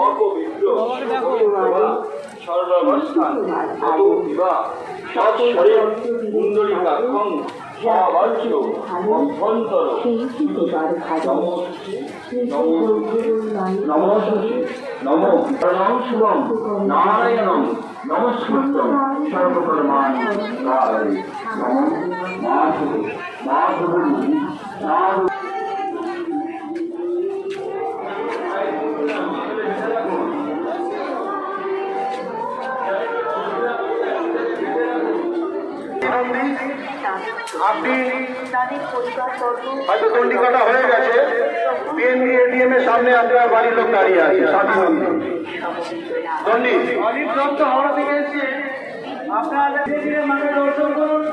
অপবিত্র সর্বাবস্থান সৎশরীর কুণ্ডলিকাক্ষং স্ববাচ্য অভ্যন্তর নমো প্রণাম শুভম নারায়ণম নমস্কৃতম সর্বকর্মাণি কারয়ে নমো মাধব আপনি হয়তো চন্ডিকাটা হয়ে গেছে, বিএনপি এটিএম এর সামনে আপনার বাড়ির লোক দাঁড়িয়ে আছে। অনেক ভক্ত হাওড়া থেকে এসে আপনারা মাকে দর্শন করুন।